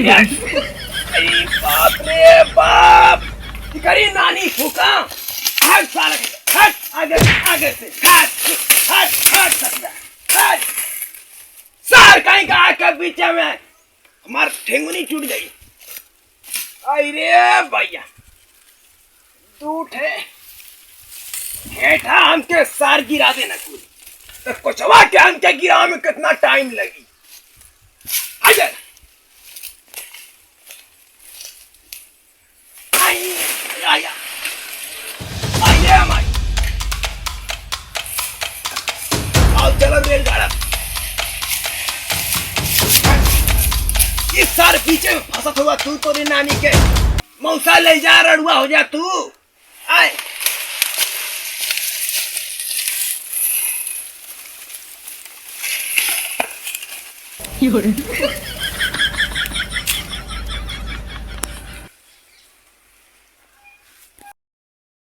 अरे बाप रे बाप, करी नानी फूका, हट साला, हट आगे से, हट सर कहीं का आके बीच में हमार ठेंगुनी टूट गई। अरे भैया दूठ है हेठा हमके सार गिरा देना कुल तो कुछवा के हमके गिरा में कितना टाइम लगी। आजा आया आइए हमारी आओ चलो रेलगाड़ा। इस सार पीछे में फंसत हुआ तू तो नानी के मौसा ले जा रड़ुआ हो जा तू। आए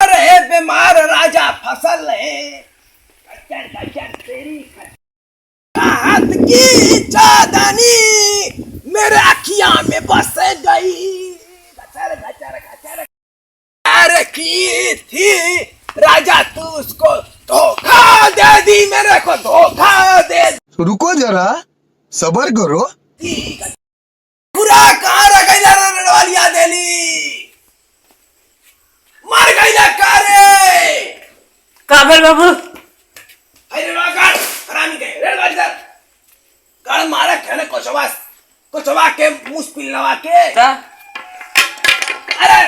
अरे बीमार राजा फसल है तेरी हाथ की चादनी मेरे अखियां में बस गई। अरे की थी राजा तू उसको धोखा दे दी, मेरे को धोखा दे। रुको जरा सबर करो। पूरा कहाँ रह गई लड़वालिया देली मर गई ना कारे काबिल बाबू अरे गाड़ हरामी गए रेलगाड़ी दर गाड़ मारा खेले कोचवा के मुंह पिलवा के। अरे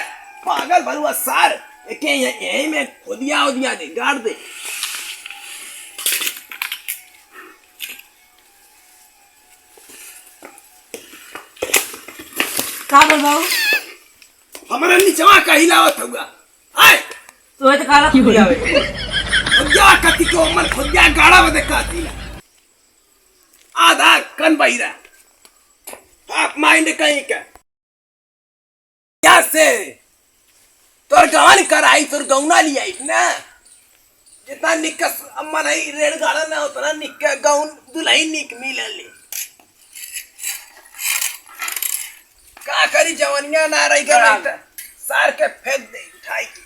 पागल भलुआ सार एके यही में खुदिया दे गाड़ दे। काबिल बाबू हमारे नीचवा का हिलावत हुआ आए तो ये तो काला खुदिया है खुदिया कति को मन खुदिया गाड़ा में देखा थी आधा कन बहिरा आप माइंड कहीं का क्या से तोर गवन कराई तोर गौना लिया ना जितना निकस अम्मा नहीं रेलगाड़ा ना उतना निक गौन दुल्हन निक मिलले का करी जवनिया ना रही कर सार के फेंक दे उठाई की।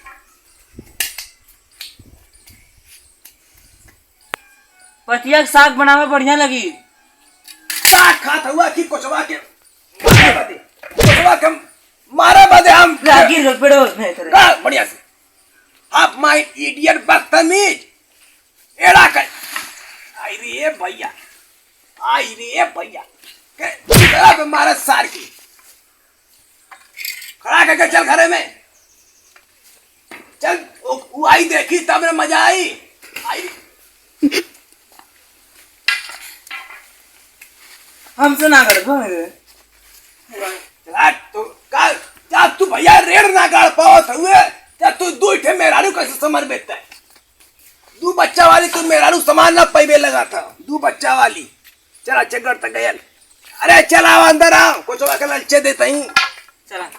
पतिया के साग बनावे बढ़िया लगी। साग खात हुआ कि कोचवा के मारे बदे हम लागी रुपड़े उसमें तेरे का बढ़िया से आप माय इडियट बदतमीज एड़ा कर। आई रे भैया के तेरा पे मारे सार की खड़ा करके चल घरे में चल वो आई देखी तब ने मजा आई हमसे ना कर तो का जा तू भैया रेड़ ना गाड़ पावत हुए जा तू दू ठे मेहरारू कैसे समर बेचता है। दू बच्चा वाली तू मेहरारू सामान ना पैबे लगा था दू बच्चा वाली चला चगर तक गयल। अरे चला अंदर आओ कुछ वाके ललचे देता ही चला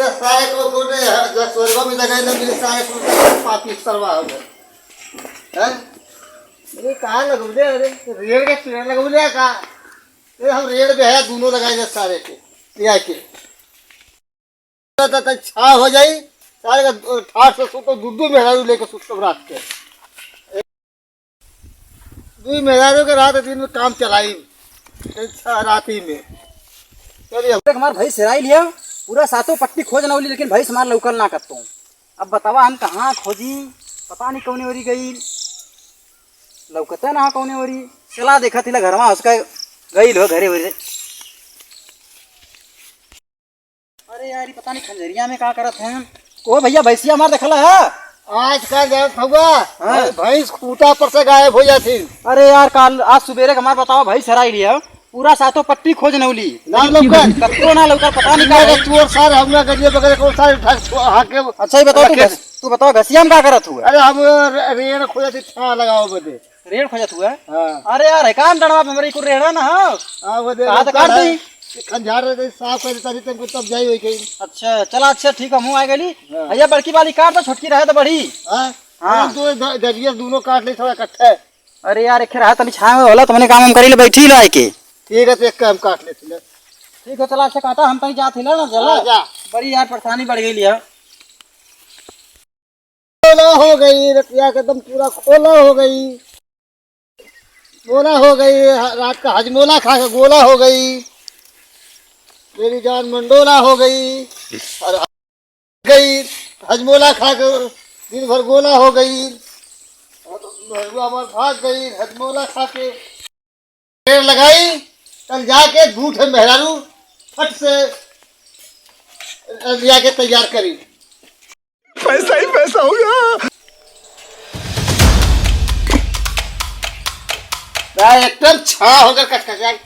सारे को कोने स्वर्ग में लगाए ना मेरे सारे को पापी सरवा हो गए हैं। मेरे कहाँ लगुले अरे रेड़ के पेड़ लगुले का ये हम रेड़ पे है दोनों लगाए दे सारे के लिया के तो छा हो जाई सारे का ठाठ से तो दूध मेहरारू लेके सुत रात के दू मेहरारू के रात दिन में काम चलाई रात ही में चलिए हमारे भाई सिराई लिया पूरा सातों पट्टी खोज नौली लेकिन भाई हमारा लौकल ना करता हूँ। अब बतावा हम कहाँ खोजी पता नहीं कौने ओरी गई लौकता ना कौने ओरी चला देखा थी घर में उसका गई लो घरे वरी। अरे यार पता नहीं खंजरिया में क्या करत हैं ओ भैया भैंसिया मार देखला है आज का जब हुआ भैंस खूटा पर से गायब हो जाती। अरे यार कल आज सुबेरे हमारे बताओ भाई सराई लिया पूरा सातों पट्टी खोज नौली ना लौकर कत्तो ना लौकर पता नहीं का चोर सार हमने गलिए बगैर को सारे हाके। अच्छा ही बताओ तू बताओ घसिया में क्या करत हुआ। अरे हम रेड़ खोजा थी छा लगाओ बदे रेड़ खोजत हुआ। हां अरे यार काम डड़वा हमरे को रेड़ा ना हां बदे कहां तक कर दी खंजार रे साफ कर तारी तुमको तब जाई होई कहीं। अच्छा चला अच्छा ठीक है मुंह आ गली भैया बड़की वाली काट दो छोटकी रहे तो बड़ी। हां हाँ। दो दरिया दोनों काट ले थोड़ा इकट्ठा है। अरे यार एक रहा तनी छाए में होला तो मैंने काम कर ले बैठी ला के। ठीक है तो एक काम काट लेते हैं। ठीक है चला अच्छा काटा हम तनी जात हिला ना चला। जा बड़ी यार परेशानी बढ़ गई लिया। गोला हो गई रतिया का एकदम पूरा खोला हो गई, गोला हो गई, रात का हजमोला खा के गोला हो गई, मेरी जान मंडोला हो गई और गई हजमोला खा के दिन भर गोला हो गई और महुआ हमार भाग गई हजमोला खा के पेड़ लगाई। कल जाके झूठ है मेहरारू फट से लिया के तैयार करी। पैसा ही पैसा होगा। एकदम छा होकर कटकट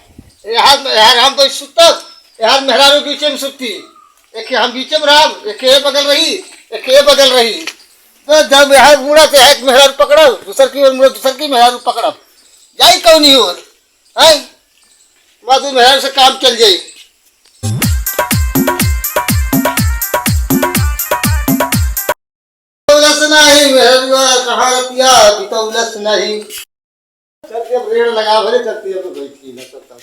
यार हम तो सुतक यार मेहरारू बीचे में सुतती, एक हम बीचे में रहा, एक ये बगल रही, एक ये बगल रही। तो जब यार मुड़ा से एक मेहरारू पकड़ो दूसर की ओर मुड़ा दूसर की मेहरारू पकड़ो जाई कौन ही ओर है माधु मेहरारू से काम चल जाई। उलस नहीं मेहरारू कहाँ रतिया अभी तो उलस नहीं। चल के रेड़ लगा भले चलती है तो बैठी ना सब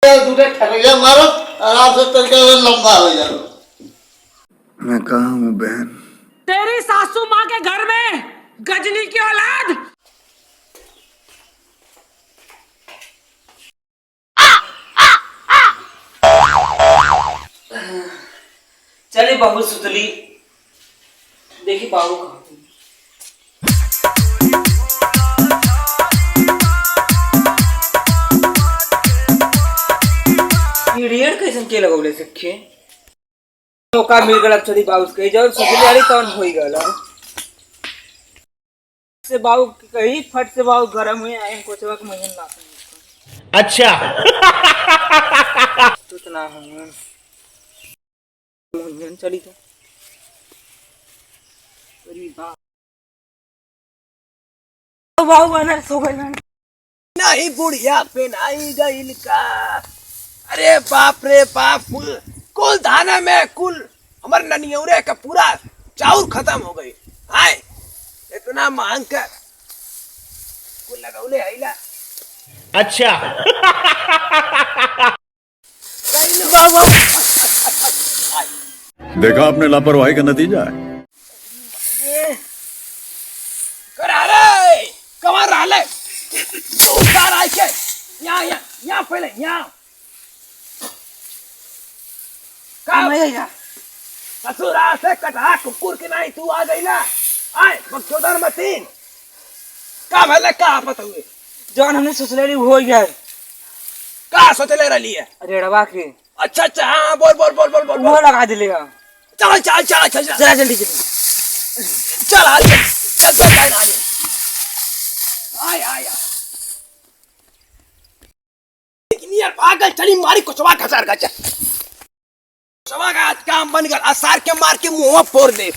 दूसरे ठगैया मारो आराम से चल के लंबा हो जाओ। मैं कहाँ हूँ बहन? तेरी सासू माँ के घर में गजनी की औलाद। चले बहू सुतली देखी बाबू कहाँ थे। ये रेड़ कैसन के लगौले सखे मौका मिल गया छोड़ी बाबू के जब सुतली वाली तौन हो ही गया से बाबू कही फट से बाबू गरम हुए आए कोचवा के महीन ना अच्छा सुतना हम महीन चली तो बाबू बना सो गए नहीं बुढ़िया पेनाई गईल का। अरे बाप रे बाप कुल धाना में कुल हमारे ननियौरे का पूरा चाउर खत्म हो गई। हाय इतना मांग कर कुल लगौले आइला। अच्छा बाबा देखा आपने लापरवाही का नतीजा है। करा रे कमर रहा तू कार आए के यहाँ पहले यहाँ ससुरा से कटा कुकुर के नहीं तू आ गई ना। आए बक्सोदर मतीन का भले का पता हुए जौन हमने सोचले हो गया का सोचले रही है। रेड़वा के अच्छा अच्छा हाँ बोल बोल बोल बोल बोल वो लगा दिलेगा। चल चल चल चल चल जरा जल्दी जल्दी चल आ चल चल चल आगे आय आय लेकिन यार पागल चली मारी कुचवा घसार गचा कुचवा का आज काम बन गया असार के मार के मुंह फोड़ दे।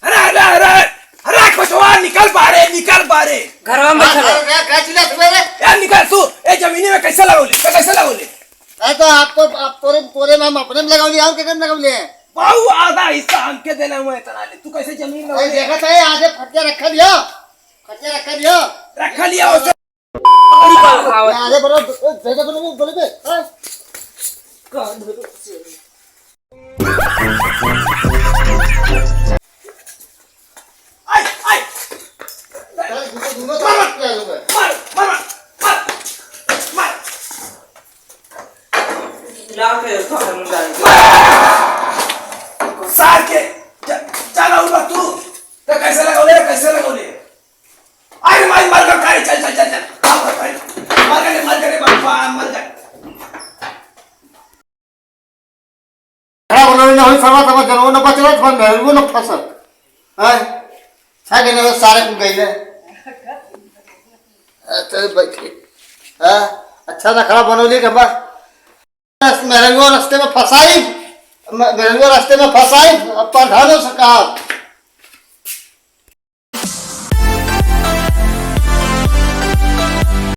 अरे अरे अरे अरे कुचवा निकल बारे घरवा में बैठा रहो। क्या चिल्ला सवेरे यार निकल तू ए जमीनी में कैसे लगोले अरे तो आप तोरे में हम अपने में लगाओ और क्या लगाओ बाबू आधा हिस्सा हमके देना हुआ इतना ले तू कैसे जमीन में अरे देखा था आधे फटिया रखा दियो रख लिया उसे आधे बड़ो जगह बनो बोले बे हां आई आई दोनों तरफ क्या होगा मार मार मार ला के रखा है मुंडा सार के चला हुआ तू तो कैसे लगोले आई मार कर काई चल चल चल चल मार करे बाबा मर गए खड़ा बोलो ना होई सवा जनो न बचलो फन वो न फसत हां छागे न सारे को गईले चल बैठे हां अच्छा ना खड़ा बनोली के बस मेरे को रास्ते में फंसाई अब प्रधानों से कहा